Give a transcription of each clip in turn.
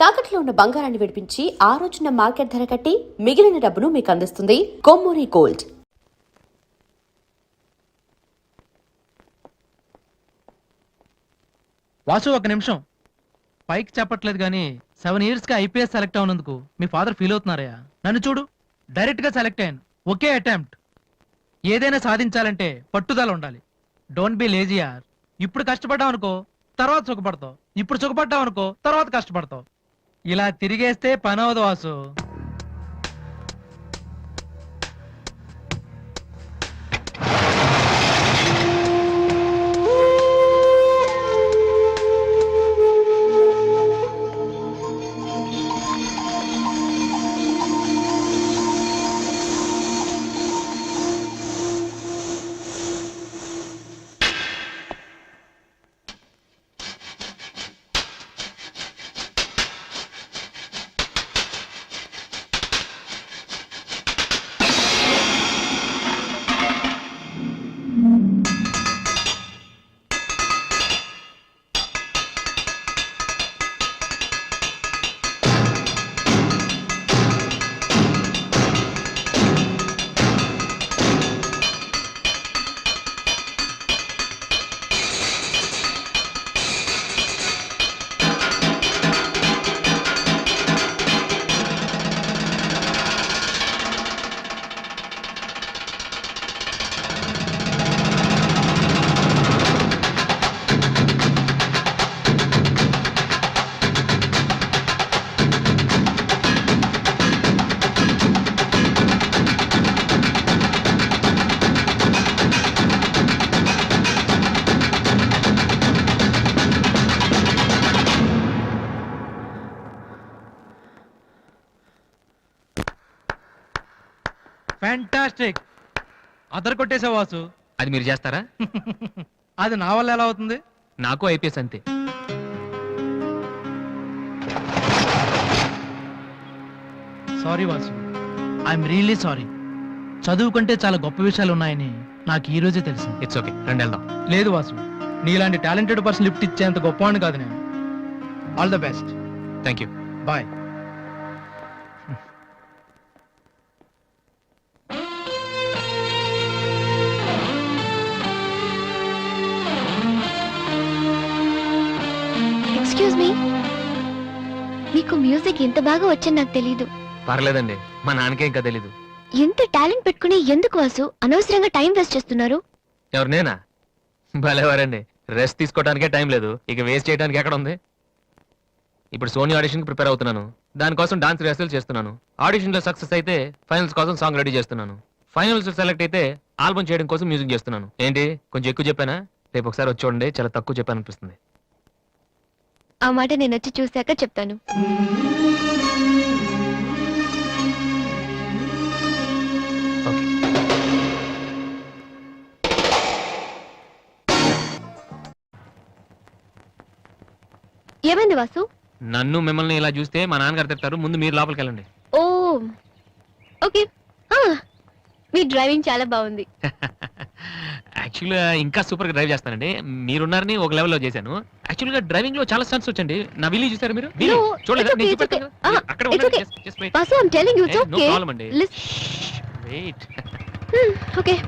తాకట్లో ఉన్న బంగారాన్ని విడిపించి ఆ రోజున మార్కెట్ ధర కట్టి మిగిలిన డబ్బును మీకు అందిస్తుంది కొమ్మూరి గోల్డ్. వాసు, ఒక నిమిషం. పైకి చెప్పట్లేదు కానీ 7 years గా ఐపీఎస్ సెలెక్ట్ అవునందుకు మీ ఫాదర్ ఫీల్ అవుతున్నారయ్యా. నన్ను చూడు, డైరెక్ట్ గా సెలెక్ట్ అయ్యాను. ఒకే అటెంప్ట్. ఏదైనా సాధించాలంటే పట్టుదల ఉండాలి. డోంట్ బి లేజీ యార్. ఇప్పుడు కష్టపడ్డావు అనుకో, తర్వాత సుఖపడతావు. ఇప్పుడు సుఖపడ్డావు అనుకో, తర్వాత కష్టపడతావు. ఇలా తిరిగేస్తే పని అవదు వాసు. ఫ్యాంటాస్టిక్. అదర్ కొట్టేసావు వాసు. అది మీరు చేస్తారా? అది నా వల్ల ఎలా అవుతుంది? నాకు ఐపీఎస్ అంతే. Sorry Vasu, I'm really sorry. చదువుకుంటే చాలా గొప్ప విషయాలు ఉన్నాయని నాకు ఈ రోజే తెలిసింది. ఇట్స్ ఓకే, రండి వెళ్దాం. లేదు వాసు, నీలాంటి టాలెంటెడ్ పర్సన్ లిఫ్ట్ ఇచ్చేంత గొప్పవాడిని కాదు నేను. All the best. Thank you. Bye. Excuse me, మీకు మ్యూజిక్ ఇంత బాగా వచ్చని నాకు తెలీదు. పర్లేదండి, మా నాన్నకే ఇంకా తెలీదు. ఎంత టాలెంట్ పెట్టుకుని ఎందుకు వాసు అనవసరంగా టైం వేస్ట్ చేస్తున్నారు? ఎవరు, నేనా? భలేవారండి, రెస్ట్ తీసుకోవడానికే టైం లేదు, ఇక వేస్ట్ చేయడానికి ఎక్కడ ఉంది? ఇప్పుడు సోనీ ఆడిషన్ ప్రిపేర్ అవుతున్నాను. దానికోసం డాన్స్ రిహర్సల్ చేస్తున్నాను. ఆడిషన్ లో సక్సెస్ అయితే ఫైనల్స్ కోసం సాంగ్ రెడీ చేస్తున్నాను. ఫైనల్స్ సెలెక్ట్ అయితే ఆల్బమ్ చేయడం కోసం మ్యూజిక్ చేస్తున్నాను. ఏంటి, కొంచెం ఎక్కువ చెప్పానా? రేపు ఒకసారి వచ్చి చూడండి, చాలా తక్కువ చెప్పాను అనిపిస్తుంది. ఆ మాట నేను వచ్చి చూశాక చెప్తాను. ఏమైంది వాసు? నన్ను మిమ్మల్ని ఇలా చూస్తే మా నాన్నగారు తిడతారు. ముందు మీరు లోపలికి వెళ్ళండి. ఓ ఓకే. మీ డ్రైవింగ్ చాలా బాగుంది. యాక్చువల్గా ఇంకా సూపర్ గా డ్రైవ్ చేస్తానండి. మీరున్నారని ఒక లెవెల్లో చేశాను. యాక్చువల్గా డ్రైవింగ్ లో చాలా స్టన్స్ వచ్చండి. నా విల్లీ చూసారు మీరు? చూడలేదు, నేను చూపెడతాను. అక్కడ ఉండండి. Just wait. Vasu, I'm telling you it's No okay. problem అండి. Wait. Okay.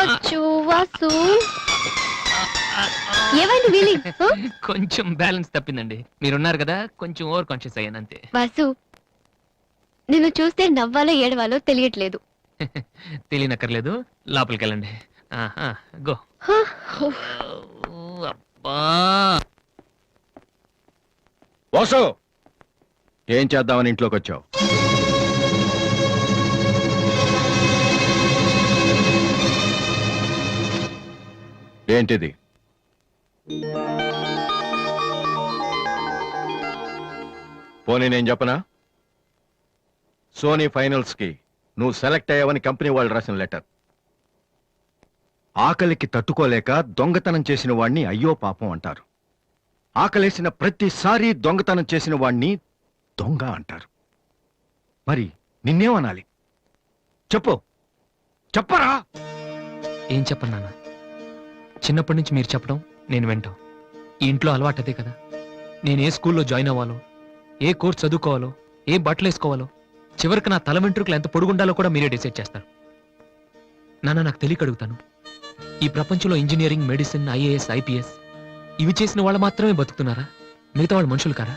అచ్చో వాసు, ఏమైంది వీలి? కొంచెం బ్యాలెన్స్ తప్పిందండి. మీరున్నారు కదా, కొంచెం ఓవర్ కాన్షియస్ అయ్యాను అంతే. వాసు, నిన్ను చూస్తే నవ్వాలో ఏడవాలో తెలియట్లేదు. తెలియనక్కర్లేదు, లోపలికి వెళ్ళండి. గో. అబ్బా, వాసు, ఏం చేద్దామని ఇంట్లోకి వచ్చావు? ఏంటిది? పోనీ నేను చెప్పనా? సోనీ ఫైనల్స్ కి నువ్వు సెలెక్ట్ అయ్యావని కంపెనీ వాళ్ళు రాసిన లెటర్. ఆకలికి తట్టుకోలేక దొంగతనం చేసిన వాణ్ణి అయ్యో పాపం అంటారు. ఆకలేసిన ప్రతిసారి దొంగతనం చేసిన వాణ్ణి దొంగ అంటారు. మరి నిన్నేమనాలి? చెప్పు, చెప్పరా? ఏం చెప్పను నాన్న? చిన్నప్పటి నుంచి మీరు చెప్పడం నేను వింటాం. ఈ ఇంట్లో అలవాటు అదే కదా. నేను ఏ స్కూల్లో జాయిన్ అవ్వాలో, ఏ కోర్స్ చదువుకోవాలో, ఏ బట్టలు వేసుకోవాలో, చివరికి నా తల వెంట్రుకలు ఎంత పొడుగుండాలో కూడా మీరే డిసైడ్ చేస్తారు. నాన్న, నాకు తెలియక అడుగుతాను, ఈ ప్రపంచంలో ఇంజనీరింగ్, మెడిసిన్, ఐఏఎస్, ఐపీఎస్ ఇవి చేసిన వాళ్ళు మాత్రమే బతుకుతున్నారా? మిగతా వాళ్ళు మనుషులు కారా?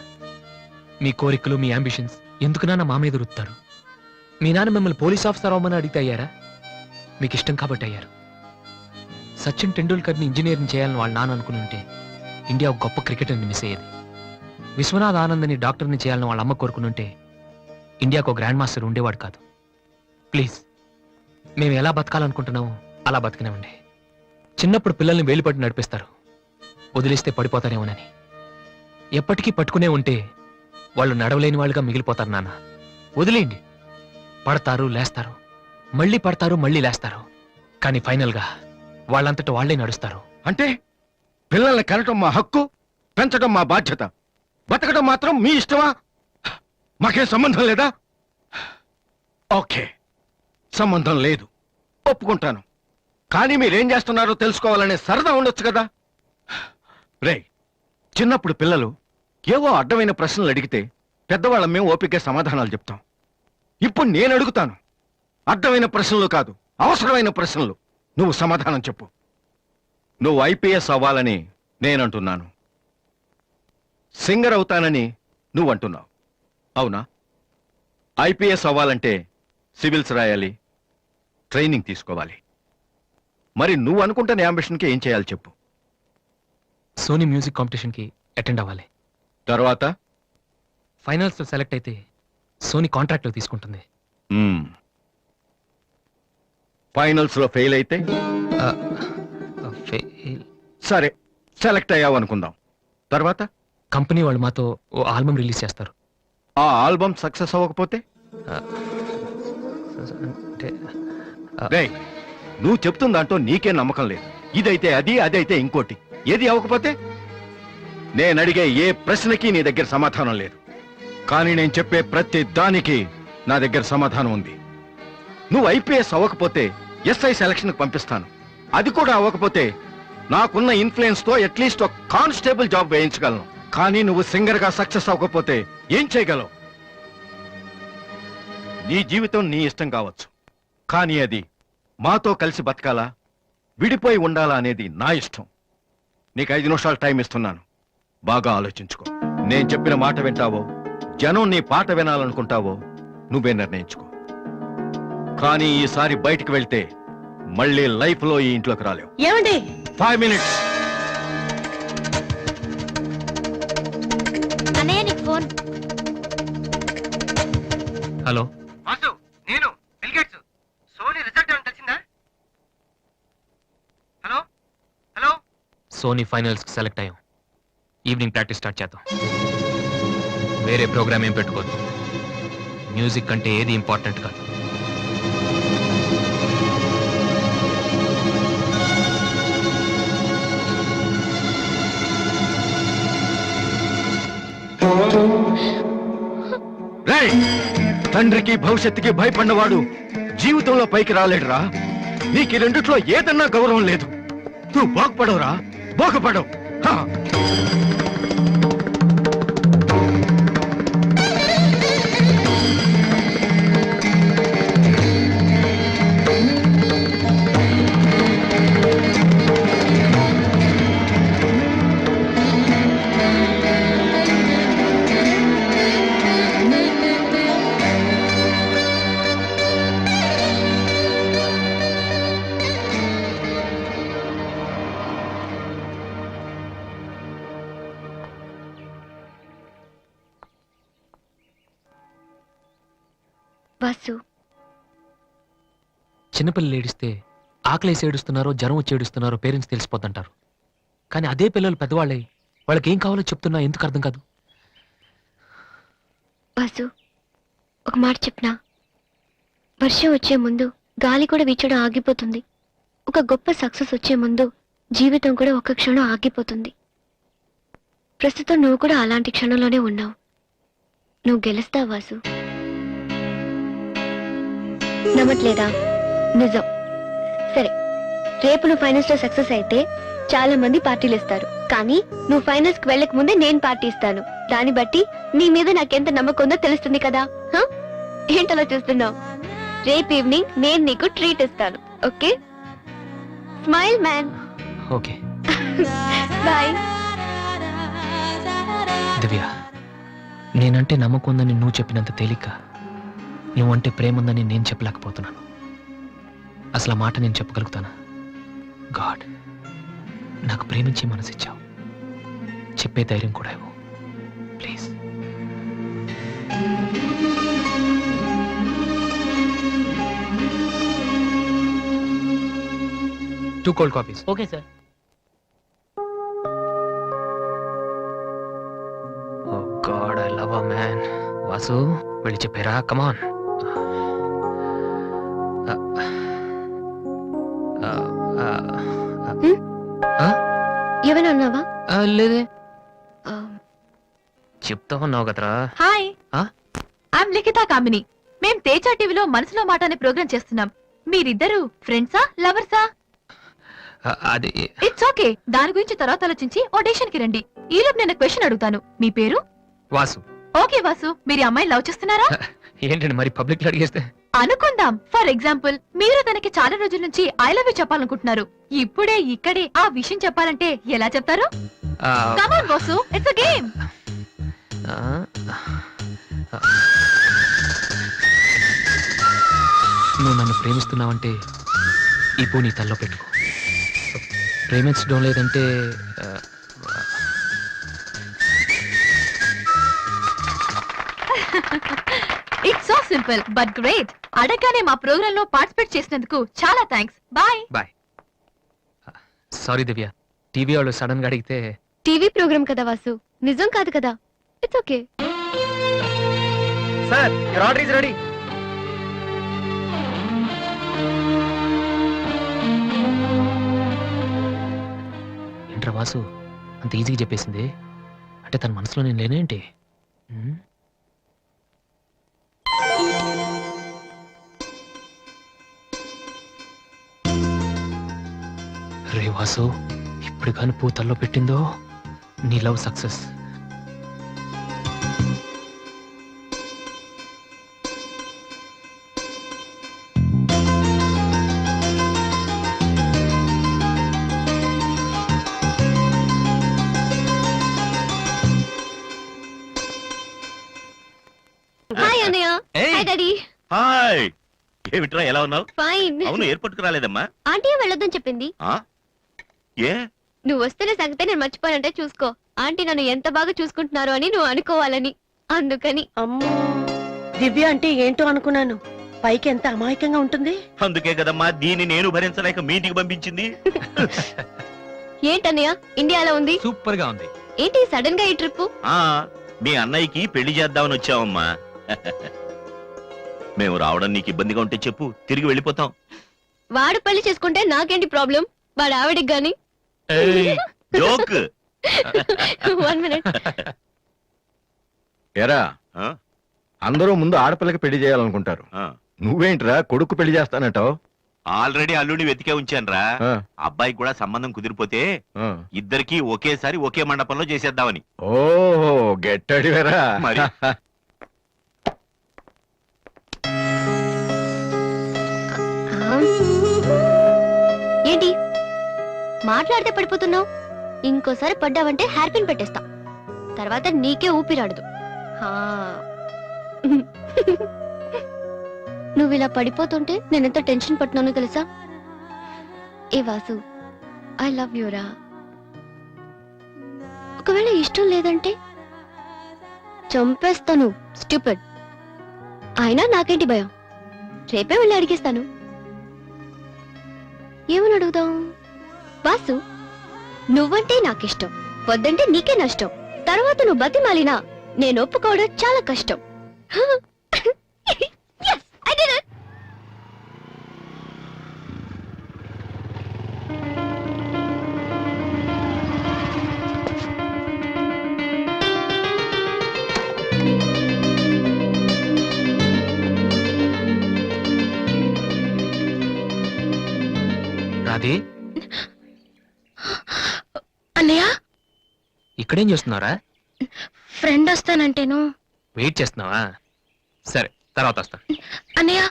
మీ కోరికలు, మీ అంబిషన్స్ ఎందుకు నాన్న మా మీద రుత్తారు? మీ నాన్న మిమ్మల్ని పోలీస్ ఆఫీసర్ అవ్వమని అడిగితే అయ్యారా? మీకు ఇష్టం కాబట్టి అయ్యారు. సచిన్ టెండూల్కర్ని ఇంజనీరింగ్ చేయాలని వాళ్ళ నాన్న అనుకుని ఉంటే ఇండియా ఒక గొప్ప క్రికెటర్ని మిస్ అయ్యేది. విశ్వనాథ్ ఆనందని డాక్టర్ని చేయాలని వాళ్ళ అమ్మ కోరుకుని ఉంటే ఇండియాకు ఒక గ్రాండ్ మాస్టర్ ఉండేవాడు కాదు. ప్లీజ్, మేము ఎలా బతకాలనుకుంటున్నామో అలా బతికినామండి. చిన్నప్పుడు పిల్లల్ని వేలిపట్టి నడిపిస్తారు, వదిలేస్తే పడిపోతారేమోనని. ఎప్పటికీ పట్టుకునే ఉంటే వాళ్ళు నడవలేని వాళ్ళుగా మిగిలిపోతారు నాన్న. వదిలేయండి, పడతారు, లేస్తారు, మళ్ళీ పడతారు, మళ్ళీ లేస్తారు, కానీ ఫైనల్గా వాళ్ళంతట వాళ్లే నడుస్తారు. అంటే పిల్లల్ని కనటం మా హక్కు, పెంచడం మా బాధ్యత, బతకడం మాత్రం మీ ఇష్టమా? మాకేం సంబంధం లేదా? ఓకే, సంబంధం లేదు, ఒప్పుకుంటాను. కానీ మీరేం చేస్తున్నారో తెలుసుకోవాలనే సరదా ఉండొచ్చు కదా. రే, చిన్నప్పుడు పిల్లలు ఏవో అడ్డమైన ప్రశ్నలు అడిగితే పెద్దవాళ్ళం మేము ఓపిక సమాధానాలు చెప్తాం. ఇప్పుడు నేను అడుగుతాను, అడ్డమైన ప్రశ్నలు కాదు, అవసరమైన ప్రశ్నలు. నువ్వు సమాధానం చెప్పు. నువ్వు ఐపీఎస్ అవ్వాలని నేనంటున్నాను, సింగర్ అవుతానని నువ్వంటున్నావు, అవునా? ఐపీఎస్ అవ్వాలంటే సివిల్స్ రాయాలి, ట్రైనింగ్ తీసుకోవాలి. మరి నువ్వు అనుకుంటున్న అంబిషన్కి ఏం చేయాలి చెప్పు. సోనీ మ్యూజిక్ కాంపిటీషన్కి అటెండ్ అవ్వాలి. తర్వాత ఫైనల్స్లో సెలెక్ట్ అయితే సోనీ కాంట్రాక్ట్లో తీసుకుంటుంది. ఫైనల్స్ లో ఫెయిల్ అయితే సరే, సెలెక్ట్ అయ్యావు అనుకుందాం. తర్వాత కంపెనీ వాళ్ళు మాతో ఓ ఆల్బమ్ రిలీజ్ చేస్తారు. ఆ ఆల్బమ్ సక్సెస్ అవ్వకపోతే అంటే రేయ్, నువ్వు చెప్తున్న దాంట్లో నీకే నమ్మకం లేదు. ఇదైతే అది, అదైతే ఇంకోటి. ఏది అవ్వకపోతే? నేను అడిగే ఏ ప్రశ్నకి నీ దగ్గర సమాధానం లేదు, కానీ నేను చెప్పే ప్రతి దానికి నా దగ్గర సమాధానం ఉంది. నువ్వు ఐపీఎస్ అవ్వకపోతే ఎస్ఐ సెలక్షన్ పంపిస్తాను. అది కూడా అవ్వకపోతే నాకున్న ఇన్ఫ్లుయెన్స్ తో అట్లీస్ట్ ఒక కానిస్టేబుల్ జాబ్ వేయించగలను. కానీ నువ్వు సింగర్ గా సక్సెస్ అవ్వకపోతే ఏం చేయగలవు? నీ జీవితం నీ ఇష్టం కావచ్చు, కానీ అది మాతో కలిసి బతకాలా, విడిపోయి ఉండాలా అనేది నా ఇష్టం. నీకు 5 నిమిషాలు టైం ఇస్తున్నాను, బాగా ఆలోచించుకో. నేను చెప్పిన మాట వింటావో, జనం నీ పాట వినాలనుకుంటావో నువ్వే నిర్ణయించుకో. కానీ ఈసారి బయటికి వెళ్తే మళ్ళీ లైఫ్ లో ఈ ఇంట్లోకి రాలేవు. ఏమండి? 5 మినిట్స్. అన్నయ్య, నీకు ఫోన్. హలో, వాసు, నేను బిల్ గేట్స్. సోనీ రిజల్ట్ ఏమైనా తెలిసిందా? Hello hello. సోనీ ఫైనల్స్కి సెలెక్ట్ అయ్యాం. ఈవినింగ్ ప్రాక్టీస్ స్టార్ట్ చేద్దాం. వేరే ప్రోగ్రామ్ ఏం పెట్టుకోవద్దు. మ్యూజిక్ అంటే ఏది ఇంపార్టెంట్ కాదు. రేయ్, తండ్రికి భవిష్యత్తుకి భయపడినవాడు జీవితంలో పైకి రాలేడురా. నీకు ఈ రెండిట్లో ఏదన్నా గౌరవం లేదు. నువ్వు బాగుపడవురా, బాగుపడవు. హా. వాసు, చిన్నపిల్లలు ఏడిస్తే ఆకలేసి ఏడుస్తున్నారో, జ్వరం వచ్చి ఏడుస్తున్నారో పేరెంట్స్ తెలిసిపోతుంటారు. కానీ అదే పిల్లలు పెద్దవాళ్ళే వాళ్ళకి ఏం కావాలో చెప్తున్నా ఎందుకు అర్థం కాదు? వాసు, ఒక మాట చెప్పనా? వర్షం వచ్చే ముందు గాలి కూడా వీచడం ఆగిపోతుంది. ఒక గొప్ప సక్సెస్ వచ్చే ముందు జీవితం కూడా ఒక్క క్షణం ఆగిపోతుంది. ప్రస్తుతం నువ్వు కూడా అలాంటి క్షణంలోనే ఉన్నావు. నువ్వు గెలుస్తావు వాసు. నమ్మట్లేదా? నిజం. సరే, రేపు నువ్వు ఫైనల్స్ లో సక్సెస్ అయితే చాలా మంది పార్టీలు ఇస్తారు, కానీ నువ్వు ఫైనల్స్ కి వెళ్ళక ముందే నేను పార్టీ ఇస్తాను. దాన్ని బట్టి నీ మీద నాకెంత నమ్మకం ఉందో తెలుస్తుంది కదా. హ? ఏంటలా చూస్తున్నావు? రేపు ఈవినింగ్ నేను నీకు ట్రీట్ ఇస్తాను. Okay? Smile man. Okay boy. Divya, నేనంటే నమ్మకం ఉందని నువ్వు చెప్పినంత తేలిక నువ్వంటే ప్రేమ ఉందని నేను చెప్పలేకపోతున్నాను. అసలు ఆ మాట నేను చెప్పగలుగుతానా? గాడ్, నాకు ప్రేమించే మనసిచ్చావు, చెప్పే ధైర్యం కూడా ఇవ్వు please. Two cold coffees. Okay sir. Oh god, I love a man. Vasu, వెళ్ళి చెప్పారా? కమాన్. ఏమైనా అన్నావా? లేదే, చెప్తా ఉన్నావు కదరా. హాయ్, ఆ? ఐఎమ్ లిఖిత కామిని. మేం తేజ టీవీలో మనసులో మాట అనే ప్రోగ్రామ్ చేస్తున్నాం. మీరిద్దరు ఫ్రెండ్సా, లవర్సా? అది ఇట్స్ ఓకే, దాని గురించి తర్వాత ఆలోచించి ఆడిషన్ కి రండి. ఈలోపు నేను క్వశ్చన్ అడుగుతాను. మీ పేరు? వాసు. ఓకే వాసు, మీరు ఈ అమ్మాయిని లవ్ చేస్తున్నారా? ఏంటండి మరి పబ్లిక్ లో అడిగేస్తే? అనుకుందాం, ఫర్ ఎగ్జాంపుల్ మీరు తనకి చాలా రోజుల నుంచి ఐ లవ్ యూ చెప్పాలనుకుంటున్నారు. ఇప్పుడే ఇక్కడే ఆ విషయం చెప్పాలంటే ఎలా చెప్తారు? ఆ, come on Vasu, it's a game. ఆ, నువ్వు నన్ను ప్రేమిస్తున్నావంటే ఈ పూ నీ తల్లో పెట్టుకో. ప్రేమించడం లేదంటే it's so simple but great. అడగగానే మా ప్రోగ్రామ్ లో పార్టిసిపేట్ చేసినందుకు చాలా థ్యాంక్స్. బాయ్. బాయ్. సారీ దివ్య, టీవీ వాళ్ళు సడన్ గా అడిగితే. టీవీ ప్రోగ్రామ్ కదా వాసు, నిజం కాదు కదా. It's okay. Sir, your order is ready. ఏంట్రా వాసు, అంత ఈజీగా చెప్పేసింది? అంటే తన మనసులో నేను లేనేంటి? ఉమ్? రే వాసు, ఇప్పుడు కానీ పూతల్లో పెట్టిందో నీ లవ్ సక్సెస్. హాయ్ అన్నయ్య. Hi daddy. హాయ్, ఏమిట్రా ఎలా ఉన్నావు? ఫైన్. అవును, ఎయిర్పోర్ట్ కు రాలేదమ్మా? ఆంటీ వెళ్ళొద్దని చెప్పింది. ఆ? ఏ? నువ్వు వస్తున్న సంగతే నేను మర్చిపోయానంటే చూసుకో. ఆంటీ నన్ను ఎంత బాగా చూసుకుంటున్నారో అని నువ్వు అనుకోవాలని, అందుకని. అమ్మో, దివ్య అంటే ఏంటో అనుకున్నాను. పైకి ఎంత అమాయకంగా ఉంటుంది. అందుకే కదమ్మా దీన్ని నేను భరించలేక మీ ఇంటికి పంపించింది. ఏంటన్నయ్య ఇండియాలో ఉంది? సూపర్ గా ఉంది. ఏంటి సడన్ గా ఈ ట్రిప్? ఆ, మీ అన్నయ్యకి పెళ్లి చేద్దామని వచ్చావమ్మా. మేము రావడం నీకు ఇబ్బందిగా ఉంటే చెప్పు, తిరిగి వెళ్ళిపోతాం. వాడు పెళ్లి చేసుకుంటే నాకేంటి ప్రాబ్లం? వాడు ఆవిడికి గాని. ఏయ్, జోక్. 1 minute. ఎరా, ఆ? అందరూ ముందు ఆడపిల్లకి పెళ్లి చేయాలనుకుంటారు. ఆ. నువ్వేంట్రా కొడుకు పెళ్లి చేస్తానంటావు? ఆల్రెడీ అల్లుడిని వెతికే ఉంచానురా. అబ్బాయికి కూడా సంబంధం కుదిరిపోతే ఇద్దరికి ఒకేసారి ఒకే మండపంలో చేసేద్దామని. ఓహో, గెట్టడివేరా మరి? ఏంటి మాట్లాడితే పడిపోతున్నావు? ఇంకోసారి పడ్డావంటే హెయిర్ పిన్ పెట్టేస్తా. తర్వాత నీకే ఊపిరాడదు. హా. నువ్వు ఇలా పడిపోతుంటే నేనెంత టెన్షన్ పడుతున్నానో తెలుసా? ఏ వాసు, ఐ లవ్ యూరా. ఒకవేళ ఇష్టం లేదంటే చంపేస్తాను. స్టూపిడ్. అయినా నాకేంటి భయం? రేపే వెళ్ళి అడిగేస్తాను. ఏమని అడుగుదాం? వాసు, నువ్వంటే నాకిష్టం, వద్దంటే నీకే నష్టం. తర్వాత నువ్వు బతిమాలినా నేను ఒప్పుకోవడం చాలా కష్టం. Yes, I did it. Radhe, అన్నయ్య ఇక్కడేం చేస్తున్నారా? ఫ్రెండ్ వస్తానంటేను. వెయిట్ చేస్తున్నావా? సరే, తర్వాత వస్తా. అన్నయ్య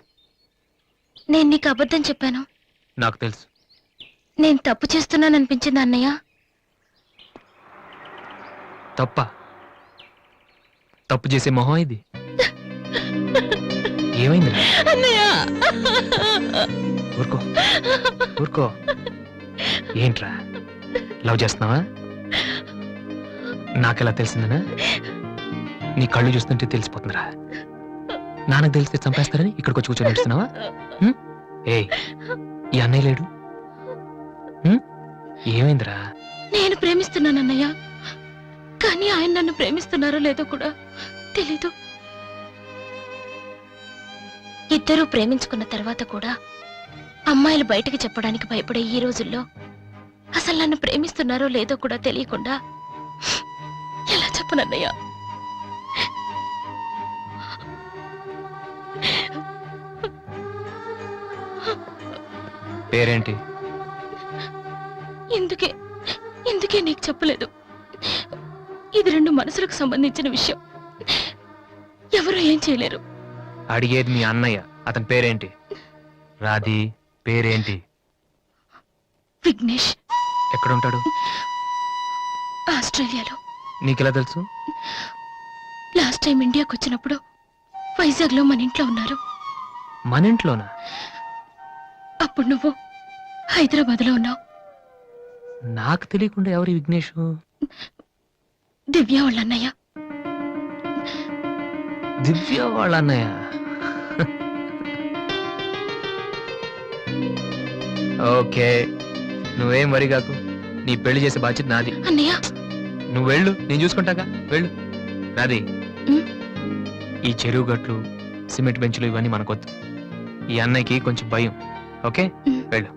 నేను నీకు అబద్ధం చెప్పాను. నాకు తెలుసు. నేను తప్పు చేస్తున్నాను అనిపించింది అన్నయ్య. తప్ప? తప్పు చేసే మొహం ఇది. ఏమైంది? అన్నయ్య ఊరుకో ఊరుకో. ఏంట్రా, లవ్ చేస్తున్నావా? నాకెలా తెలిసిందనా? నీ కళ్ళు చూస్తుంటే తెలిసిపోతుందిరా. నాన్నకు తెలిస్తే చంపేస్తారని ఇక్కడికి వచ్చి కూర్చొని ఏడుస్తున్నావా? ఏయ్, ఈ అన్నయ్య లేడు. ఏమైందిరా? నేను ప్రేమిస్తున్నాను అన్నయ్య, కానీ ఆయన నన్ను ప్రేమిస్తున్నారో లేదో కూడా తెలీదు. ఇద్దరూ ప్రేమించుకున్న తర్వాత కూడా అమ్మాయిలు బయటికి చెప్పడానికి భయపడే ఈ రోజుల్లో అసలు నన్ను ప్రేమిస్తున్నారో లేదో కూడా తెలియకుండా ఎలా చెప్పనన్నయ్య? పేరేంటి? ఎందుకే నీకు చెప్పలేదు. ఇది రెండు మనసులకు సంబంధించిన విషయం, ఎవరు ఏం చేయలేరు. అడిగేది మీ అన్నయ్య. అతని పేరేంటి? రాధి పేరేంటి? విఘ్నేష్. ఎక్కడుంటాడు? ఆస్ట్రేలియాలో. నీకెలా తెలుసు? లాస్ట్ టైం ఇండియాకి వచ్చినప్పుడు వైజాగ్ లో మన ఇంట్లో ఉన్నారు. మన ఇంట్లోనా? అప్పుడు నువ్వు హైదరాబాద్ లో ఉన్నావు. నాకు తెలియకుండా ఎవరి విఘ్నేష్? దివ్య వాళ్ళ అన్నయ్య. దివ్య వాళ్ళ అన్నయ్య. ఓకే, నువ్వేం వరి కాకు. నీ పెళ్లి చేసే బాధ్యత నాది. అన్నయ్య నువ్వు వెళ్ళు, నేను చూసుకుంటాగా. వెళ్ళు రాది. ఉమ్. ఈ చెరువు గట్లు, సిమెంట్ బెంచ్లు ఇవన్నీ మనకొద్దు. ఈ అన్నయ్యకి కొంచెం భయం. Okay, um. వెళ్ళు.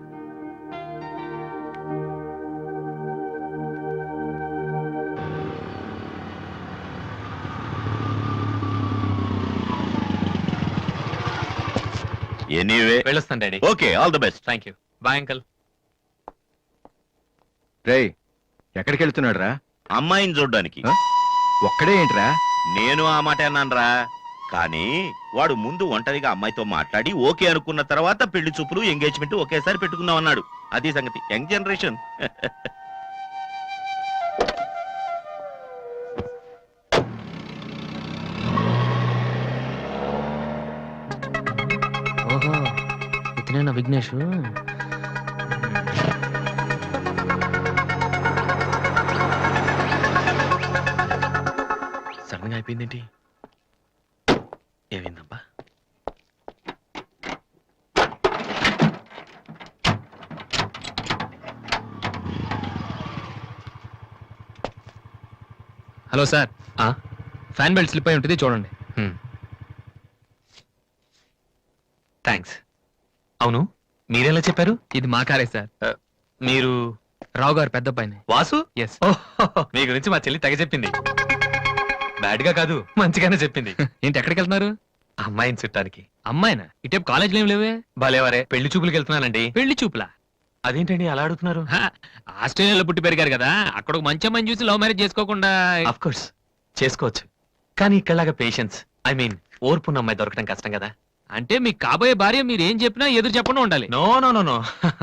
ఎనీవే వెళ్ళొస్తాను daddy. Okay, all the best. Thank you. Bye uncle. రేయ్, ఎక్కడికి వెళ్తున్నాడు రా? అమ్మాయిని చూడ్డానికి. ఒక్కడే ఏంట్రా? నేను ఆ మాట అన్నానురా, కానీ వాడు ముందు ఒంటరిగా అమ్మాయితో మాట్లాడి ఓకే అనుకున్న తర్వాత పెళ్లి చూపులు ఎంగేజ్మెంట్ ఒకేసారి పెట్టుకుందాం అన్నాడు. అది సంగతి. Young generation. ఓహో, ఇతనేనా విఘ్నేష్? సడన్ గా అయిపోయిందేంటి? ఏమైందబ్బా? Hello sir, fan belt slip అయి ఉంటుంది, చూడండి. థ్యాంక్స్. అవును, మీరెలా చెప్పారు? ఇది మా కారే సార్. మీరు రావు గారు పెద్ద పైన. వాసు? ఎస్. మీ గురించి మా చెల్లి తెగ చెప్పింది. బ్యాడ్ గా కాదు, మంచిగానే చెప్పింది. ఏంటి, ఎక్కడికి వెళ్తున్నారు? అమ్మాయిని చుట్టానికి. అమ్మాయినా? ఇటే కాలేజీలో ఏం లేవే. భలేవారే, పెళ్లి చూపులకు వెళ్తున్నానండి. పెళ్లి చూపులా? అదేంటండి అలా అడుగుతున్నారు? ఆస్ట్రేలియాలో పుట్టి పెరిగారు కదా, అక్కడ ఒక మంచి అమ్మాయిని చూసి లవ్ మ్యారేజ్ చేసుకోకుండా. ఆఫ్ కోర్స్ చేసుకోవచ్చు, కానీ ఇక్కడలాగా పేషెన్స్, ఐ మీన్ ఓర్పున్న అమ్మాయి దొరకడం కష్టం కదా. అంటే మీకు కాబోయే భార్య మీరు ఏం చెప్పినా ఎదురు చెప్పకుండా ఉండాలి. నో నో నో నో,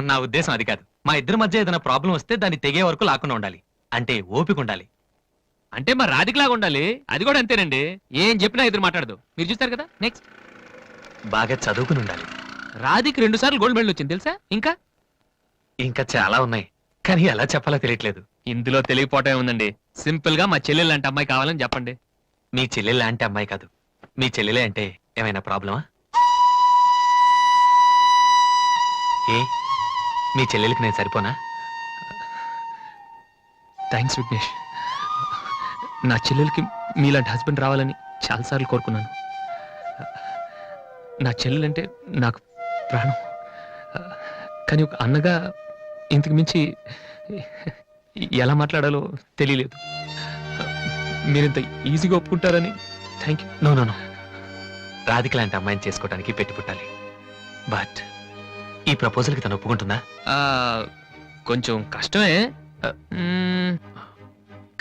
నా ఉద్దేశం అది కాదు. మా ఇద్దరి మధ్య ఏదైనా ప్రాబ్లం వస్తే దాన్ని తెగే వరకు లాకుండా ఉండాలి. అంటే ఓపిక ఉండాలి. అంటే మరి రాధికలాగా ఉండాలి. అది కూడా అంతేనండి, ఏం చెప్పినా ఎదురు మాట్లాడదు. మీరు చూస్తారు కదా. నెక్స్ట్, బాగా చదువుకుని ఉండాలి. రాధికి 2 సార్లు గోల్డ్ మెడల్ వచ్చింది తెలుసా? ఇంకా చాలా ఉన్నాయి, కానీ ఎలా చెప్పాలో తెలియట్లేదు. ఇందులో తెలియపోవటం ఉందండి. సింపుల్ గా మా చెల్లెలు లాంటి అమ్మాయి కావాలని చెప్పండి. మీ చెల్లెలు లాంటి అమ్మాయి కాదు, మీ చెల్లెలే అంటే ఏమైనా ప్రాబ్లమా? ఏ, మీ చెల్లెలకి నేను సరిపోనా? థ్యాంక్స్ విఘ్నేష్. నా చెల్లెలకి మీలాంటి హస్బెండ్ రావాలని చాలాసార్లు కోరుకున్నాను. నా చెల్లెలంటే నాకు ప్రాణం. కానీ ఒక అన్నగా ఇంతకు మించి ఎలా మాట్లాడాలో తెలియలేదు. మీరింత ఈజీగా ఒప్పుకుంటారని thank you. No no no, Radhika లాంటి అమ్మాయిని చేసుకోవడానికి పెట్టి పుట్టాలి. బట్ ఈ ప్రపోజల్కి తను ఒప్పుకుంటుందా? కొంచెం కష్టమే,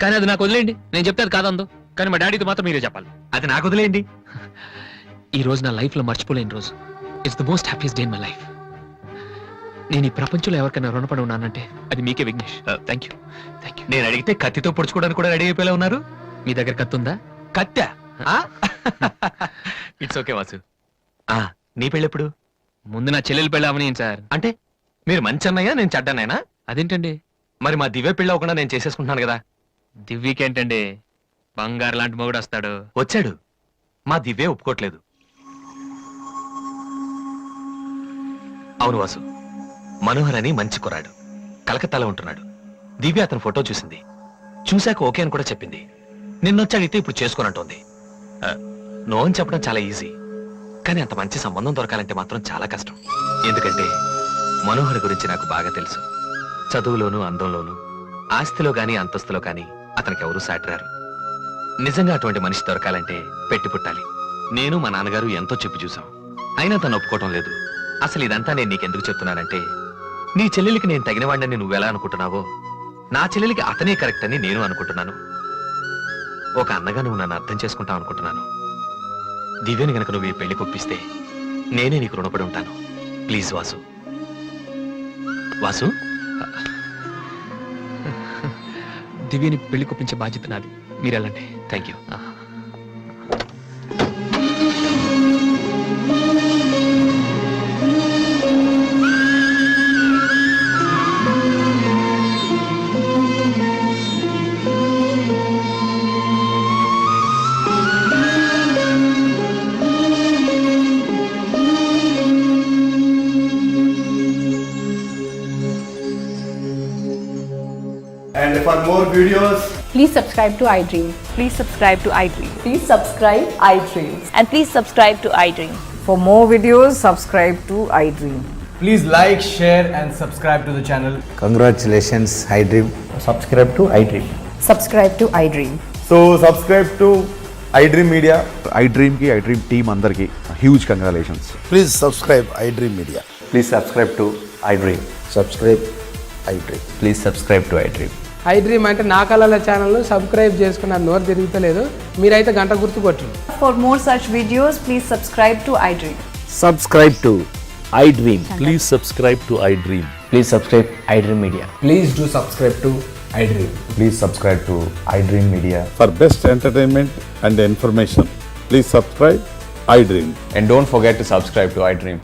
కానీ అది నాకు వదిలేయండి, నేను చెప్తే అది కాదందు. కానీ మా డాడీతో మాత్రం మీరే చెప్పాలి. అది నాకు వదిలేయండి. ఈ రోజు నా లైఫ్ లో మర్చిపోలేని రోజు. It's the most happiest day in my life. నేను ఈ ప్రపంచంలో ఎవరికైనా రుణపడి ఉన్నానంటే అది మీకే విఘ్నేష్. Thank you. నేను అడిగితే కత్తితో పొడుచుకోవడానికి కూడా రెడీ అయిపోయేలా ఉన్నారు. మీ దగ్గర కత్తుందా? కత్తా? It's okay Vasu. నీ పెళ్ళెప్పుడు? ముందు నా చెల్లెలు పెళ్ళి అవనీయండి సార్. అంటే మీరు మంచి అన్నయ్య, నేను చెడ్డన్నయ్యనా? అదేంటండి? మరి మా దివ్య పెళ్ళి అవ్వకుండా నేను చేసేసుకుంటున్నాను కదా. దివ్యకేంటండి, బంగారు లాంటి మొగుడు వస్తాడు. వచ్చాడు, మా దివ్య ఒప్పుకోట్లేదు. అవును వాసు, మనోహర్ అని మంచి కుర్రాడు, కలకత్తాలో ఉంటున్నాడు. దివ్య అతని ఫోటో చూసింది, చూశాక ఓకే అని కూడా చెప్పింది. నిన్నొచ్చి అడిగితే ఇప్పుడు చేసుకోనంటోంది. నో అని చెప్పడం చాలా ఈజీ, కానీ అంత మంచి సంబంధం దొరకాలంటే మాత్రం చాలా కష్టం. ఎందుకంటే మనోహర్ గురించి నాకు బాగా తెలుసు. చదువులోను, అందంలోను, ఆస్తిలో గాని అంతస్తులో గాని అతనికి ఎవరూ సాటిరారు. నిజంగా అటువంటి మనిషి దొరకాలంటే పెట్టి పుట్టాలి. నేను మా నాన్నగారు ఎంతో చెప్పి చూసాం, అయినా తను ఒప్పుకోవటం లేదు. అసలు ఇదంతా నేను నీకెందుకు చెప్తున్నానంటే, నీ చెల్లెలికి నేను తగిన వాడిని నువ్వెలా అనుకుంటున్నావో, నా చెల్లెలికి అతనే కరెక్ట్ అని నేను అనుకుంటున్నాను. ఒక అన్నగా నువ్వు నన్ను అర్థం చేసుకుంటావు అనుకుంటున్నాను. దివ్యని గనక నువ్వు ఈ పెళ్లి కొప్పిస్తే నేనే నీకు రుణపడి ఉంటాను. ప్లీజ్ వాసు. వాసు, దివ్యని పెళ్లి కొప్పించే బాధ్యత నాది, మీరు వెళ్ళండి. Thank you. And for more videos, Please subscribe to iDream. Please subscribe to iDream. Please subscribe iDream. And please subscribe to iDream. For more videos, subscribe to iDream. please like, share, and subscribe to the channel. Congratulations, iDream. Subscribe to iDream. Subscribe to iDream. So subscribe to iDream Media. iDream ki iDream team అందరికి huge congratulations. Please subscribe iDream Media. Please subscribe to iDream. Subscribe iDream. Please subscribe to iDream. iDream అంటే నా కళల channel subscribe చేసుకున్న నోరు తిరుగుతలేదు, మీరైతే గంట గుర్తు కొట్టండి. For more such videos, please subscribe to iDream. Subscribe to iDream. Please subscribe to iDream. Please subscribe iDream Media. Please do subscribe to iDream. Please subscribe to iDream Media. For best entertainment and information, please subscribe iDream. And don't forget to subscribe to iDream.